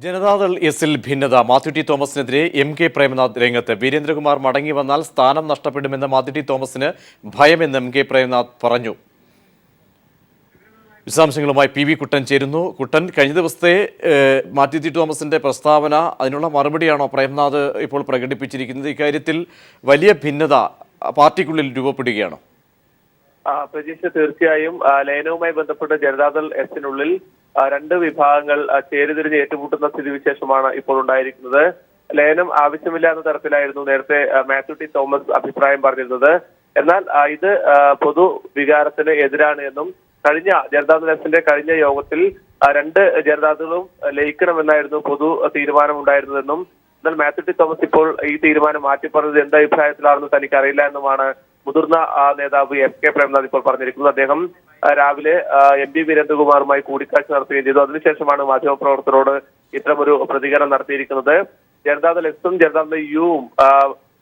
ജനതാദൾ എസിൽ ഭിന്നത. Mathew T തോമസിനെതിരെ K Premnath രംഗത്ത്. വീരേന്ദ്രകുമാർ മടങ്ങി വന്നാൽ സ്ഥാനം നഷ്ടപ്പെടുമെന്ന് മാത്യു ടി തോമസിന് ഭയമെന്ന് കെ പ്രേമനാഥ് പറഞ്ഞു. വിശദാംശങ്ങളുമായി വി കുട്ടൻ ചേരുന്നു. കുട്ടൻ, കഴിഞ്ഞ ദിവസത്തെ മാത്യു ടി തോമസിന്റെ പ്രസ്താവന, അതിനുള്ള മറുപടിയാണോ പ്രേമനാഥ് ഇപ്പോൾ പ്രകടിപ്പിച്ചിരിക്കുന്നത്? ഇക്കാര്യത്തിൽ വലിയ ഭിന്നത പാർട്ടിക്കുള്ളിൽ രൂപപ്പെടുകയാണോ? പ്രതീക്ഷ തീർച്ചയായും ലയനവുമായി ബന്ധപ്പെട്ട് ജനതാദൾ എസിനുള്ളിൽ രണ്ട് വിഭാഗങ്ങൾ ചേരിതിരിഞ്ഞ് ഏറ്റുമുട്ടുന്ന സ്ഥിതിവിശേഷമാണ് ഇപ്പോൾ ഉണ്ടായിരിക്കുന്നത്. ലയനം ആവശ്യമില്ല എന്ന തരത്തിലായിരുന്നു നേരത്തെ മാത്യു ടി തോമസ് അഭിപ്രായം പറഞ്ഞിരുന്നത്. എന്നാൽ ഇത് പൊതു വികാരത്തിന് എതിരാണ് എന്നും കഴിഞ്ഞ ജനതാദൾ എസിന്റെ കഴിഞ്ഞ യോഗത്തിൽ രണ്ട് ജനതാദളും ലയിക്കണമെന്നായിരുന്നു പൊതു തീരുമാനം ഉണ്ടായിരുന്നതെന്നും എന്നാൽ മാത്യു ടി തോമസ് ഇപ്പോൾ ഈ തീരുമാനം മാറ്റിപ്പറഞ്ഞത് എന്ത് അഭിപ്രായത്തിലാണെന്ന് തനിക്ക് അറിയില്ല എന്നുമാണ് മുതിർന്ന നേതാവ് കെ പ്രേമനാഥ് ഇപ്പോൾ പറഞ്ഞിരിക്കുന്നത്. അദ്ദേഹം രാവിലെ പി വീരേന്ദ്രകുമാറുമായി കൂടിക്കാഴ്ച നടത്തുകയും ചെയ്തു. അതിനുശേഷമാണ് മാധ്യമപ്രവർത്തകരോട് ഇത്തരമൊരു പ്രതികരണം നടത്തിയിരിക്കുന്നത്. ജനതാദൾ എസും ജനതാദൾ യുവും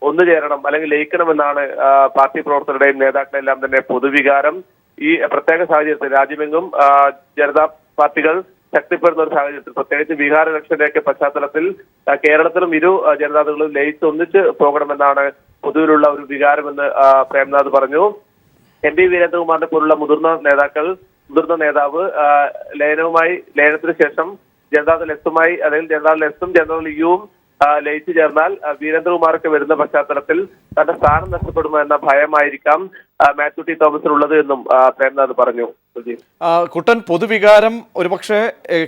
ഒന്നു ചേരണം അല്ലെങ്കിൽ ലയിക്കണമെന്നാണ് പാർട്ടി പ്രവർത്തകരുടെയും നേതാക്കളെല്ലാം തന്നെ പൊതുവികാരം. ഈ പ്രത്യേക സാഹചര്യത്തിൽ രാജ്യമെങ്ങും ജനതാ പാർട്ടികൾ ശക്തിപ്പെടുന്ന ഒരു സാഹചര്യത്തിൽ, പ്രത്യേകിച്ച് ബീഹാർ ഇലക്ഷന്റെയൊക്കെ പശ്ചാത്തലത്തിൽ കേരളത്തിലും ഇരു ജനതാദളുകളും ലയിച്ച് ഒന്നിച്ച് പോകണമെന്നാണ് പൊതുവിലുള്ള ഒരു വികാരമെന്ന് പ്രേംനാഥ് പറഞ്ഞു. പി വീരേന്ദ്രകുമാറിനെ പോലുള്ള മുതിർന്ന നേതാവ് ലയനത്തിന് ശേഷം ജനതാദൾ എസുമായി അല്ലെങ്കിൽ ജനതാദൾ എസും ജനതാദൾ യുവും ലയിച്ചു ചേർന്നാൽ വീരേന്ദ്രകുമാർക്ക് വരുന്ന പശ്ചാത്തലത്തിൽ തന്റെ സ്ഥാനം നഷ്ടപ്പെടുമോ എന്ന ഭയമായിരിക്കാം മാത്യു ടി തോമസിനുള്ളത് എന്നും പ്രേംനാഥ് പറഞ്ഞു. കുട്ടൻ, പൊതുവികാരം ഒരുപക്ഷെ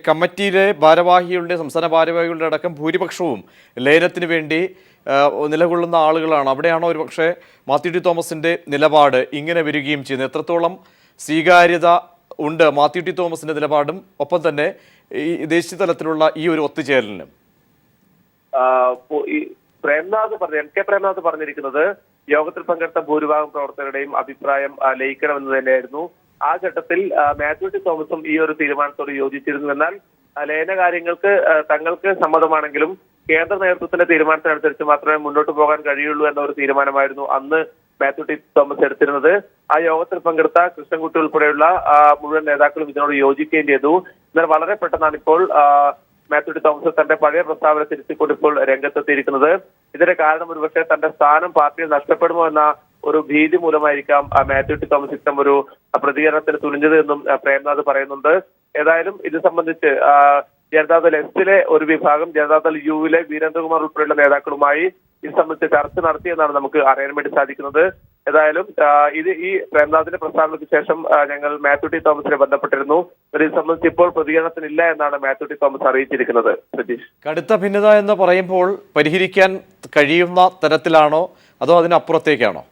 കമ്മിറ്റിയിലെ ഭാരവാഹികളുടെ, സംസ്ഥാന ഭാരവാഹികളുടെ അടക്കം ഭൂരിപക്ഷവും ലയനത്തിന് വേണ്ടി നിലകൊള്ളുന്ന ആളുകളാണ്. അവിടെയാണോ ഒരുപക്ഷെ മാത്യു ടി തോമസിന്റെ നിലപാട് ഇങ്ങനെ വരികയും ചെയ്യുന്നത്? എത്രത്തോളം സ്വീകാര്യത ഉണ്ട് മാത്യു ടി തോമസിന്റെ നിലപാടും ഒപ്പം തന്നെ ഈ ദേശീയ തലത്തിലുള്ള ഈ ഒരു ഒത്തുചേരലിനും? കെ പ്രേമനാഥ് പറഞ്ഞിരിക്കുന്നത് യോഗത്തിൽ പങ്കെടുത്ത ഭൂരിഭാഗം പ്രവർത്തകരുടെയും അഭിപ്രായം ലയിക്കണമെന്ന് തന്നെയായിരുന്നു. ആ ഘട്ടത്തിൽ മാത്യു ടി തോമസും ഈ ഒരു തീരുമാനത്തോട് യോജിച്ചിരുന്നു. എന്നാൽ ലയന കാര്യങ്ങൾക്ക് തങ്ങൾക്ക് സമ്മതമാണെങ്കിലും കേന്ദ്ര നേതൃത്വത്തിന്റെ തീരുമാനത്തിനനുസരിച്ച് മാത്രമേ മുന്നോട്ട് പോകാൻ കഴിയുള്ളൂ എന്ന ഒരു തീരുമാനമായിരുന്നു അന്ന് മാത്യു ടി തോമസ് എടുത്തിരുന്നത്. ആ യോഗത്തിൽ പങ്കെടുത്ത കൃഷ്ണൻകുട്ടി ഉൾപ്പെടെയുള്ള മുഴുവൻ നേതാക്കളും ഇതിനോട് യോജിക്കുകയും ചെയ്തു. എന്നാൽ വളരെ പെട്ടെന്നാണ് ഇപ്പോൾ മാത്യു ടി തോമസ് തന്റെ പഴയ പ്രസ്താവന തിരുത്തിക്കൊണ്ട് ഇപ്പോൾ രംഗത്തെത്തിയിരിക്കുന്നത്. ഇതിന്റെ കാരണം ഒരുപക്ഷെ തന്റെ സ്ഥാനം പാർട്ടിയിൽ നഷ്ടപ്പെടുമോ എന്ന ഒരു ഭീതി മൂലമായിരിക്കാം മാത്യു ടി തോമസ് ഇത്തരം ഒരു പ്രതികരണത്തിന് തുനിഞ്ഞത് എന്നും പ്രേംനാഥ് പറയുന്നുണ്ട്. ഏതായാലും ഇത് സംബന്ധിച്ച് ജനതാദൾ എസിലെ ഒരു വിഭാഗം ജനതാദൾ യുവിലെ വീരേന്ദ്രകുമാർ ഉൾപ്പെടെയുള്ള നേതാക്കളുമായി ഇത് സംബന്ധിച്ച് ചർച്ച നടത്തിയെന്നാണ് നമുക്ക് അറിയാൻ വേണ്ടി സാധിക്കുന്നത്. ഏതായാലും ഈ പ്രേംനാഥിന്റെ പ്രസ്താവനയ്ക്ക് ശേഷം ഞങ്ങൾ മാത്യു ടി തോമസിനെ ബന്ധപ്പെട്ടിരുന്നു. ഇത് സംബന്ധിച്ച് ഇപ്പോൾ പ്രതികരണത്തിനില്ല എന്നാണ് മാത്യു ടി തോമസ് അറിയിച്ചിരിക്കുന്നത്. സതീഷ്, കടുത്ത ഭിന്നത എന്ന് പറയുമ്പോൾ പരിഹരിക്കാൻ കഴിയുന്ന തരത്തിലാണോ അതോ അതിനപ്പുറത്തേക്കാണോ?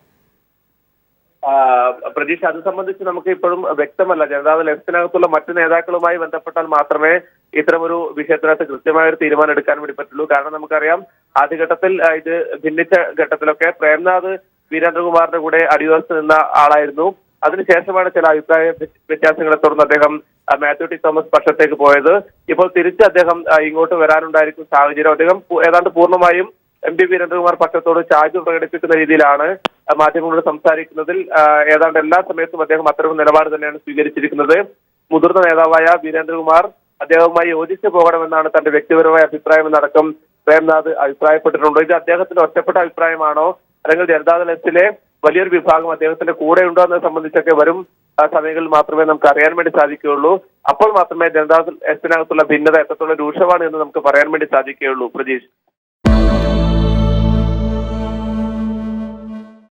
പ്രതീക്ഷ, അത് സംബന്ധിച്ച് നമുക്ക് ഇപ്പോഴും വ്യക്തമല്ല. ജനതാദൾ എസിനകത്തുള്ള മറ്റു നേതാക്കളുമായി ബന്ധപ്പെട്ടാൽ മാത്രമേ ഇത്തരമൊരു വിഷയത്തിനകത്ത് കൃത്യമായ ഒരു തീരുമാനം എടുക്കാൻ വേണ്ടി പറ്റുള്ളൂ. കാരണം നമുക്കറിയാം, ആദ്യഘട്ടത്തിൽ ഇത് ഭിന്നിച്ച ഘട്ടത്തിലൊക്കെ പ്രേംനാഥ് വീരേന്ദ്രകുമാറിന്റെ കൂടെ അടിയുറച്ച് നിന്ന ആളായിരുന്നു. അതിനുശേഷമാണ് ചില അഭിപ്രായ വ്യത്യാസങ്ങളെ തുടർന്ന് അദ്ദേഹം മാത്യു ടി തോമസ് പക്ഷത്തേക്ക് പോയത്. ഇപ്പോൾ തിരിച്ച് അദ്ദേഹം ഇങ്ങോട്ട് വരാനുണ്ടായിരിക്കും സാഹചര്യം. അദ്ദേഹം ഏതാണ്ട് പൂർണ്ണമായും പി വീരേന്ദ്രകുമാർ പക്ഷത്തോട് ചായ്വ് പ്രകടിപ്പിക്കുന്ന രീതിയിലാണ് മാധ്യമങ്ങളോട് സംസാരിക്കുന്നതിൽ ഏതാണ്ട് എല്ലാ സമയത്തും അദ്ദേഹം അത്തരം നിലപാട് തന്നെയാണ് സ്വീകരിച്ചിരിക്കുന്നത്. മുതിർന്ന നേതാവായ വീരേന്ദ്രകുമാർ അദ്ദേഹവുമായി യോജിച്ചു പോകണമെന്നാണ് തന്റെ വ്യക്തിപരമായ അഭിപ്രായം എന്നടക്കം പ്രേംനാഥ് അഭിപ്രായപ്പെട്ടിട്ടുണ്ട്. ഇത് അദ്ദേഹത്തിന്റെ ഒറ്റപ്പെട്ട അഭിപ്രായമാണോ അല്ലെങ്കിൽ ജനതാദൾ എസിലെ വലിയൊരു വിഭാഗം അദ്ദേഹത്തിന്റെ കൂടെ ഉണ്ടോ എന്നത് സംബന്ധിച്ചൊക്കെ വരും സമയങ്ങളിൽ മാത്രമേ നമുക്ക് അറിയാൻ വേണ്ടി സാധിക്കുകയുള്ളൂ. അപ്പോൾ മാത്രമേ ജനതാദൾ എസിനകത്തുള്ള ഭിന്നത എത്രത്തോളം രൂക്ഷമാണ് എന്ന് നമുക്ക് പറയാൻ വേണ്ടി സാധിക്കുകയുള്ളൂ. പ്രജീഷ്.